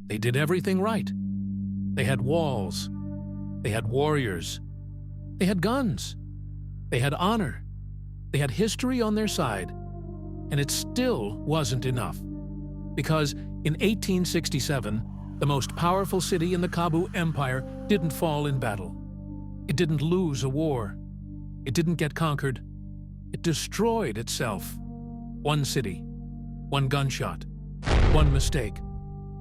They did everything right. They had walls. They had warriors. They had guns. They had honor. They had history on their side. And it still wasn't enough. Because in 1867, the most powerful city in the Kaabu Empire didn't fall in battle. It didn't lose a war. It didn't get conquered. It destroyed itself. One city, one gunshot, one mistake,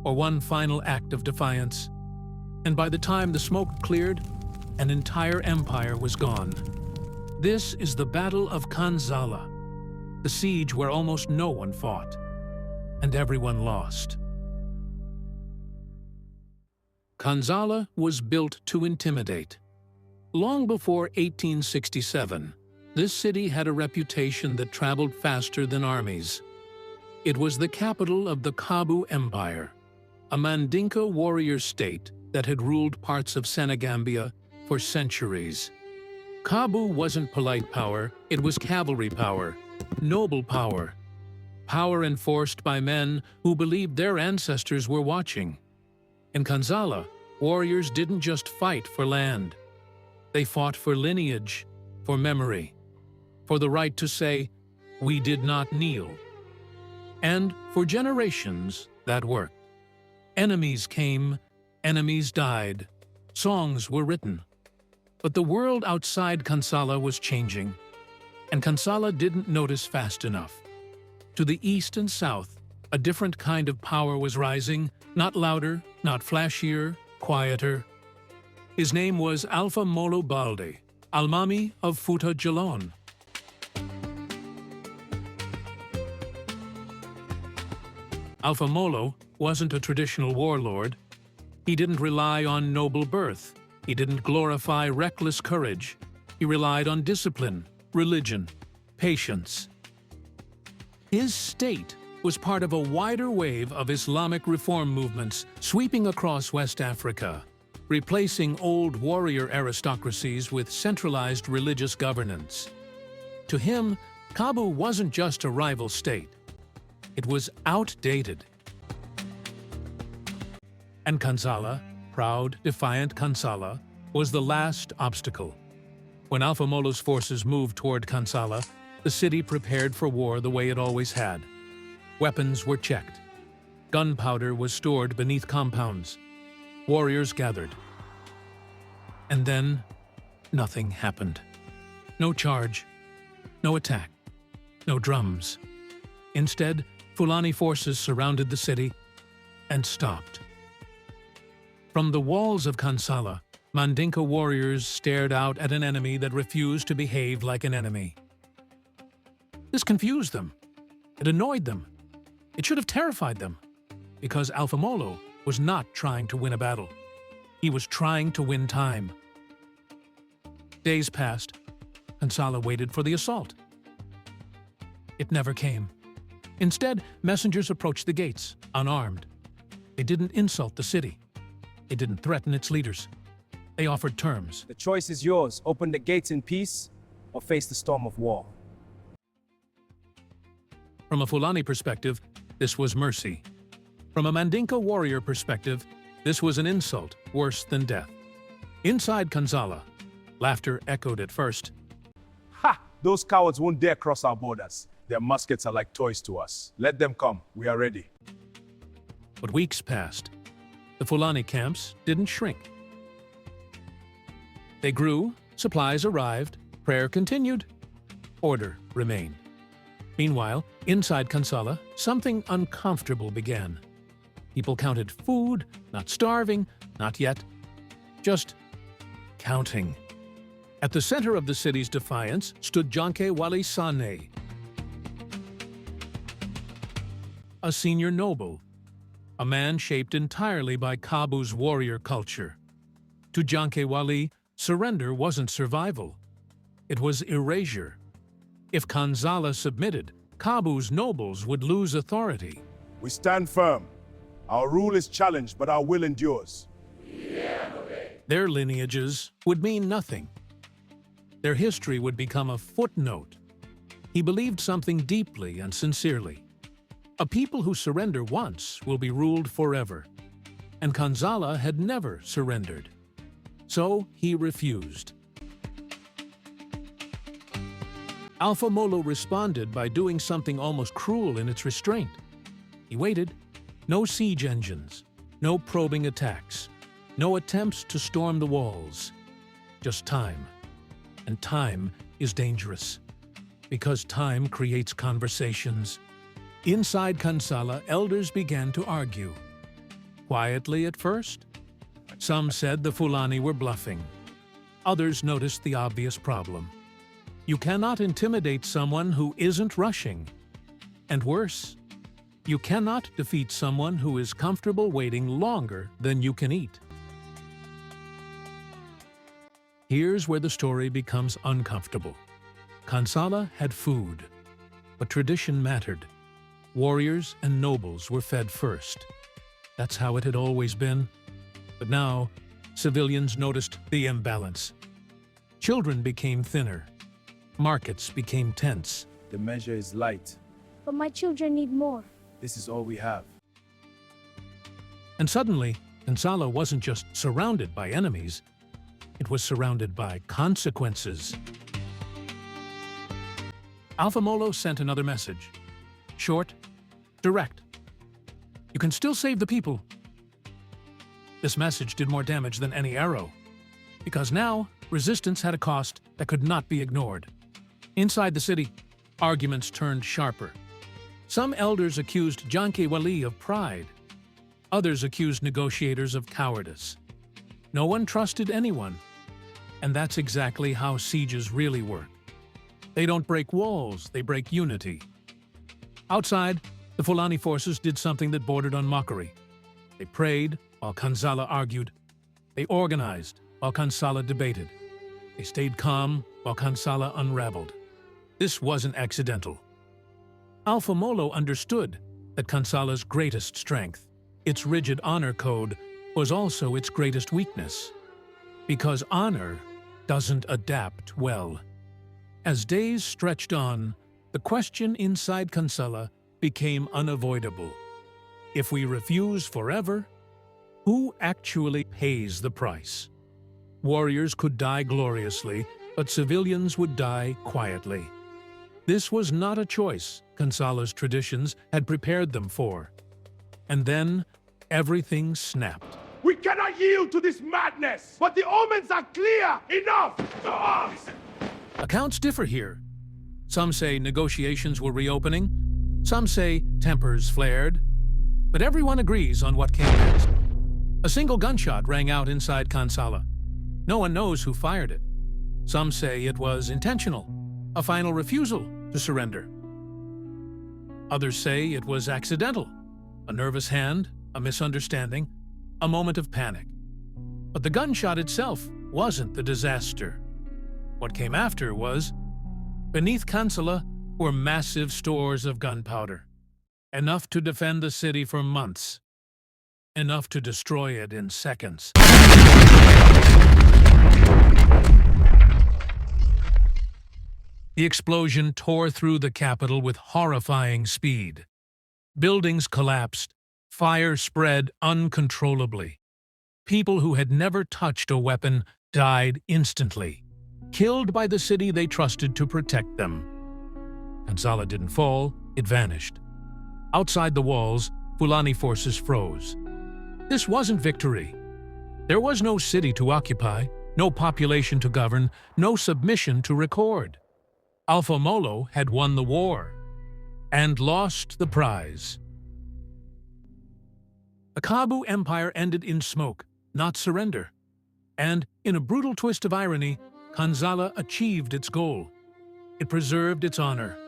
or one final act of defiance. And by the time the smoke cleared, an entire empire was gone. This is the Battle of Kansala, the siege where almost no one fought, and everyone lost. Kansala was built to intimidate. Long before 1867, this city had a reputation that traveled faster than armies. It was the capital of the Kaabu Empire, a Mandinka warrior state that had ruled parts of Senegambia for centuries. Kaabu wasn't polite power, it was cavalry power, noble power. Power enforced by men who believed their ancestors were watching. In Kansala, warriors didn't just fight for land. They fought for lineage, for memory, for the right to say, "We did not kneel." And for generations, that worked. Enemies came, enemies died, songs were written. But the world outside Kansala was changing, and Kansala didn't notice fast enough. To the east and south, a different kind of power was rising, not louder, not flashier, quieter. His name was Alpha Molo Balde, Almami of Futa Jalon. Alpha Molo wasn't a traditional warlord. He didn't rely on noble birth. He didn't glorify reckless courage. He relied on discipline, religion, patience. His state was part of a wider wave of Islamic reform movements sweeping across West Africa, replacing old warrior aristocracies with centralized religious governance. To him, Kaabu wasn't just a rival state. It was outdated. And Kansala, proud, defiant Kansala, was the last obstacle. When Alpha Molo's forces moved toward Kansala, the city prepared for war the way it always had. Weapons were checked. Gunpowder was stored beneath compounds. Warriors gathered. And then, nothing happened. No charge, no attack, no drums. Instead, Fulani forces surrounded the city and stopped. From the walls of Kansala, Mandinka warriors stared out at an enemy that refused to behave like an enemy. This confused them. It annoyed them. It should have terrified them, because Alpha Molo was not trying to win a battle. He was trying to win time. Days passed. Kansala waited for the assault. It never came. Instead, messengers approached the gates, unarmed. They didn't insult the city. They didn't threaten its leaders. They offered terms. The choice is yours. Open the gates in peace or face the storm of war. From a Fulani perspective, this was mercy. From a Mandinka warrior perspective, this was an insult worse than death. Inside Kansala, laughter echoed at first. Ha! Those cowards won't dare cross our borders. Their muskets are like toys to us. Let them come. We are ready. But weeks passed. The Fulani camps didn't shrink. They grew, supplies arrived, prayer continued, order remained. Meanwhile, inside Kansala, something uncomfortable began. People counted food, not starving, not yet, just counting. At the center of the city's defiance stood Janke Wali Sane, a senior noble, a man shaped entirely by Kaabu's warrior culture. To Janke Wali, surrender wasn't survival. It was erasure. If Kansala submitted, Kaabu's nobles would lose authority. We stand firm. Our rule is challenged, but our will endures. Their lineages would mean nothing. Their history would become a footnote. He believed something deeply and sincerely. A people who surrender once will be ruled forever. and Kansala had never surrendered. So he refused. Alpha Molo responded by doing something almost cruel in its restraint. He waited. No siege engines, no probing attacks, no attempts to storm the walls. Just time. And time is dangerous, because time creates conversations. Inside Kansala, elders began to argue. Quietly at first. Some said the Fulani were bluffing. Others noticed the obvious problem. You cannot intimidate someone who isn't rushing. And worse, you cannot defeat someone who is comfortable waiting longer than you can eat. Here's where the story becomes uncomfortable. Kansala had food, but tradition mattered. Warriors and nobles were fed first. That's how it had always been. But now, civilians noticed the imbalance. Children became thinner. Markets became tense. The measure is light. But my children need more. This is all we have. And suddenly, Kansala wasn't just surrounded by enemies, it was surrounded by consequences. Alpha Molo sent another message. Short, direct. You can still save the people. This message did more damage than any arrow, because now resistance had a cost that could not be ignored. Inside the city, arguments turned sharper. Some elders accused Janke Wali of pride. Others accused negotiators of cowardice. No one trusted anyone. And that's exactly how sieges really work. They don't break walls, they break unity. Outside, the Fulani forces did something that bordered on mockery. They prayed while Kansala argued. They organized while Kansala debated. They stayed calm while Kansala unraveled. This wasn't accidental. Alpha Molo understood that Kansala's greatest strength, its rigid honor code, was also its greatest weakness. Because honor doesn't adapt well. As days stretched on, the question inside Kansala became unavoidable. If we refuse forever, who actually pays the price? Warriors could die gloriously, but civilians would die quietly. This was not a choice Kansala's traditions had prepared them for. And then, everything snapped. We cannot yield to this madness, but the omens are clear. Enough! To arms! Accounts differ here. Some say negotiations were reopening, some say tempers flared, but everyone agrees on what came next. A single gunshot rang out inside Kansala. No one knows who fired it. Some say it was intentional, a final refusal to surrender. Others say it was accidental, a nervous hand, a misunderstanding, a moment of panic. But the gunshot itself wasn't the disaster. What came after was, beneath Kansala were massive stores of gunpowder, enough to defend the city for months, enough to destroy it in seconds. The explosion tore through the capital with horrifying speed. Buildings collapsed, fire spread uncontrollably. People who had never touched a weapon died instantly, killed by the city they trusted to protect them. Kansala didn't fall, it vanished. Outside the walls, Fulani forces froze. This wasn't victory. There was no city to occupy, no population to govern, no submission to record. Alpha Molo had won the war and lost the prize. The Kaabu Empire ended in smoke, not surrender. And, in a brutal twist of irony, Kansala achieved its goal. It preserved its honor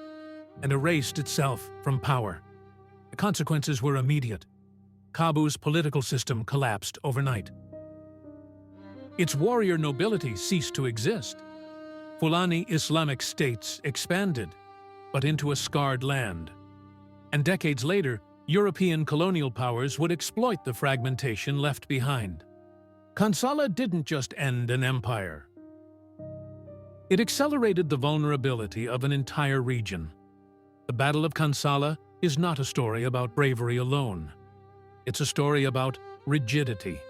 and erased itself from power. The consequences were immediate. Kaabu's political system collapsed overnight. Its warrior nobility ceased to exist. Fulani Islamic states expanded, but into a scarred land. And decades later, European colonial powers would exploit the fragmentation left behind. Kansala didn't just end an empire. It accelerated the vulnerability of an entire region. The Battle of Kansala is not a story about bravery alone. It's a story about rigidity,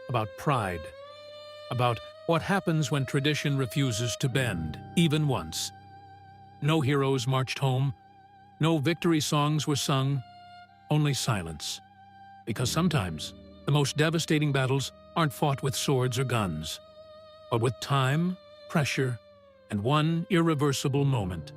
about pride, about what happens when tradition refuses to bend, even once. No heroes marched home, no victory songs were sung, only silence. Because sometimes, the most devastating battles aren't fought with swords or guns, but with time, pressure, and one irreversible moment.